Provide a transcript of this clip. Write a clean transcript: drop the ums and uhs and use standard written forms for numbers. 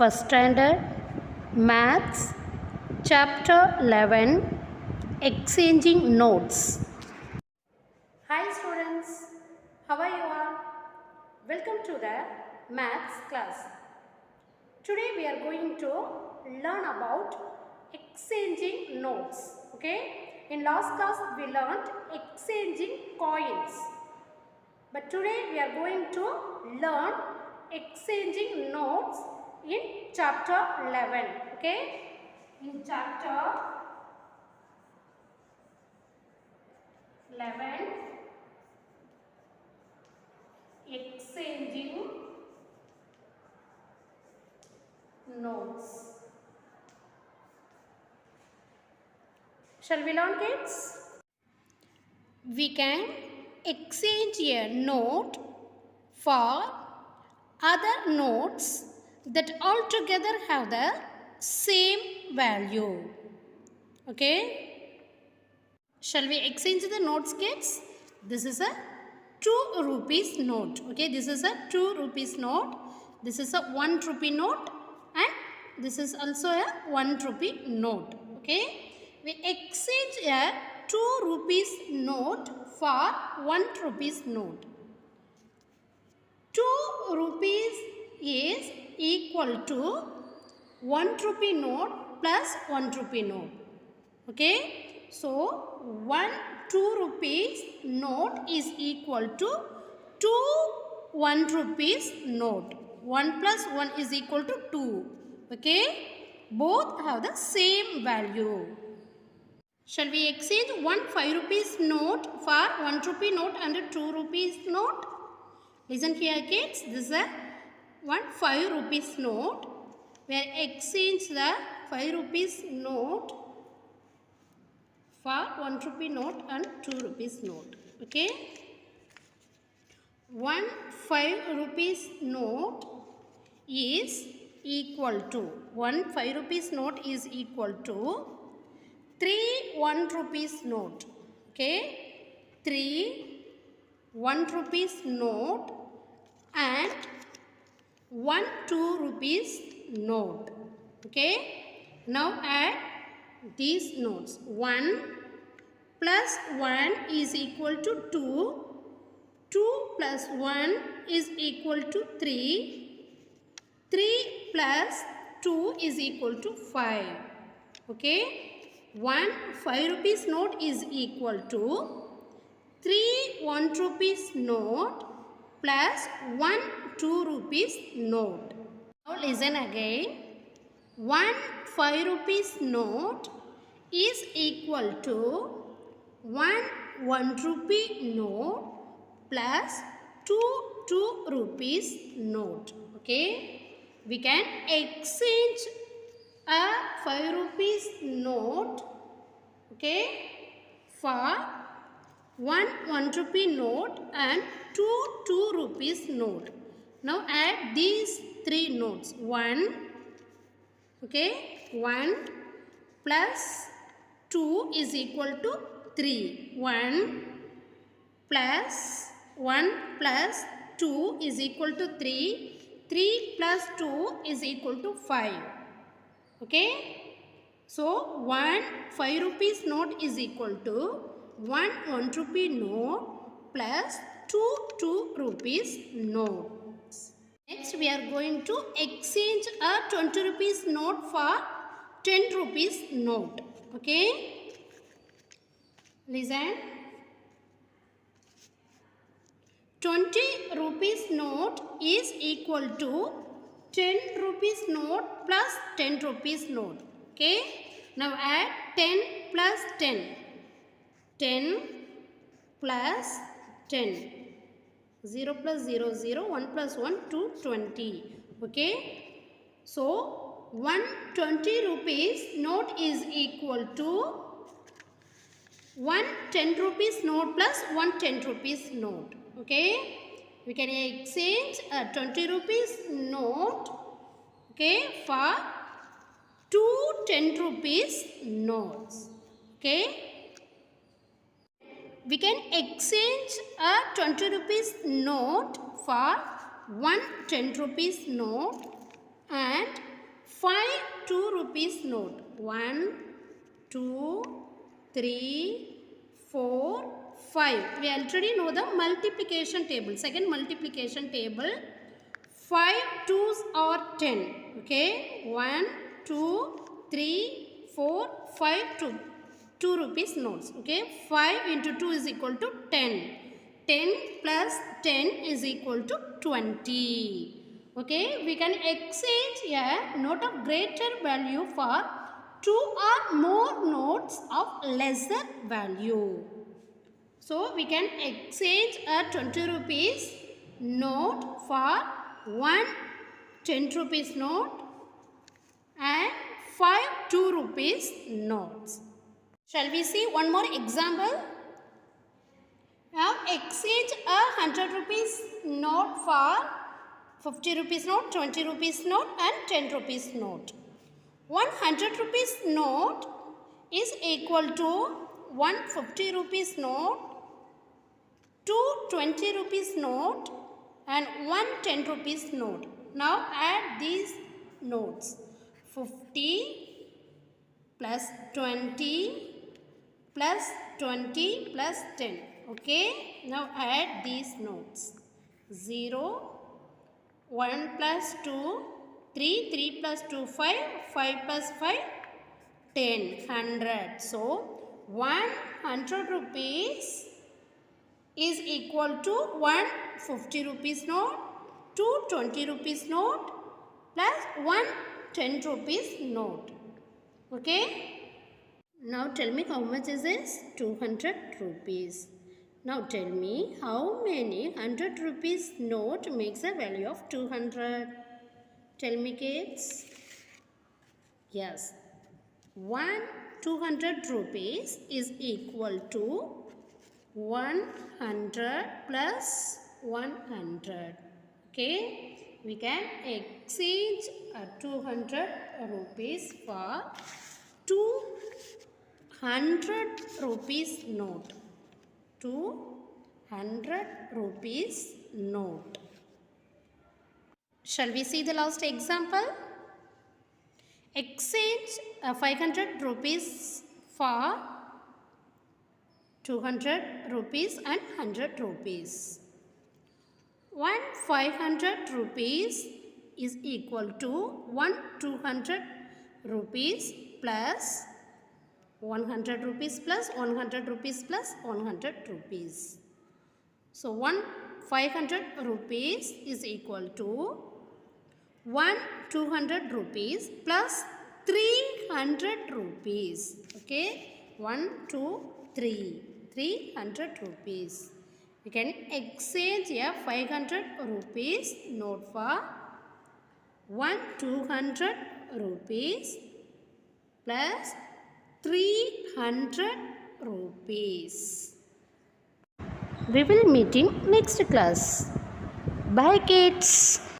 First Standard Maths Chapter 11 Exchanging Notes. Hi students, how are you all? Welcome to the Maths class. Today we are going to learn about exchanging notes. Okay, in last class we learned exchanging coins. But today we are going to learn exchanging notes in chapter 11. Okay, in chapter 11, exchanging notes. Shall we learn, kids? We can exchange a note for other notes that altogether have the same value. Okay? Shall we exchange the notes, kids? This is a 2 rupees note. Okay, this is a 2 rupees note. This is a 1 rupee note, and this is also a 1 rupee note. Okay, we exchange a 2 rupees note for 1 rupees note. 2 rupees is equal to 1 rupee note plus 1 rupee note. Okay, so 2 rupees note is equal to 2 1 rupees note. 1 plus 1 is equal to 2. Okay, both have the same value. Shall we exchange 1 5 rupees note for 1 rupee note and a 2 rupees note? Listen here, kids. This is a 1 5 rupees note. We are exchange the 5 rupees note for 1 rupee note and 2 rupees note. Okay. 1 5 rupees note is equal to 1 5 rupees note is equal to 3 1 rupees note. Okay. 3 1 rupees note and 1 2 rupees note. Okay. Now add these notes. 1 plus 1 is equal to 2. 2 plus 1 is equal to 3. 3 plus 2 is equal to 5. Okay. 1 5 rupees note is equal to 3 1 rupees note plus 1 2 rupees note. Now listen again. 1 5 rupees note is equal to 1 1 rupee note plus 2 2 rupees note. Okay, we can exchange a 5 rupees note, okay, for 1 1 rupee note and 2 2 rupees note. Now add these 3 notes. 1, okay, 1 plus 2 is equal to 3. 1 plus 1 plus 2 is equal to 3. 3 plus 2 is equal to 5. Okay. So 1 5 rupees note is equal to 1 1 rupee note plus 2 2 rupees notes. Next we are going to exchange a 20 rupees note for 10 rupees note. Okay. Listen. 20 rupees note is equal to 10 rupees note plus 10 rupees note. Okay. Now add 10 plus 10. 10 plus 10. 0 plus 0, 0. 1 plus 1, 2, 20. Okay. So 120 rupees note is equal to 1 10 rupees note plus 1 10 rupees note. Okay. We can exchange a 20 rupees note, okay, for 2 10 rupees notes. Okay. We can exchange a 20 rupees note for 1 10 rupees note and 5 2 rupees note. 1, 2, 3, 4, 5. We already know the multiplication table. Second multiplication table. 5 2s are 10. Okay. 1, 2, 3, 4, 5, 2. 2 rupees notes. Okay. 5 into 2 is equal to 10. 10 plus 10 is equal to 20. Okay, we can exchange a note of greater value for 2 or more notes of lesser value. So, we can exchange a 20 rupees note for one 10 rupees note and 5 2 rupees notes. Shall we see one more example? Now, exchange a 100 rupees note for 50 rupees note, 20 rupees note and 10 rupees note. 100 rupees note is equal to 150 rupees note, 220 rupees note and 110 rupees note. Now add these notes. 50 plus 20 plus 20 plus 10. Okay. Now add these notes. 0, 1 plus 2, 3, 3 plus 2, 5, 5 plus 5, 10, 100. So, 100 rupees is equal to 150 rupees note, 220 rupees note plus 110 rupees note. Okay. Now tell me how much is this? 200 rupees. Now tell me how many 100 rupees note makes a value of 200. Tell me kids. Yes. 200 rupees is equal to 100 plus 100. Okay. We can exchange a 200 rupees for 200 rupees note. 200 rupees note. Shall we see the last example? Exchange 500 rupees for 200 rupees and 100 rupees. 500 rupees is equal to 200 rupees plus 100 rupees plus 100 rupees plus 100 rupees. So, 500 rupees is equal to 200 rupees plus 300 rupees. Okay. 1, 2, 3. 300 rupees. We can exchange a 500 rupees note for 200 rupees plus 300 rupees. We will meet in next class. Bye kids.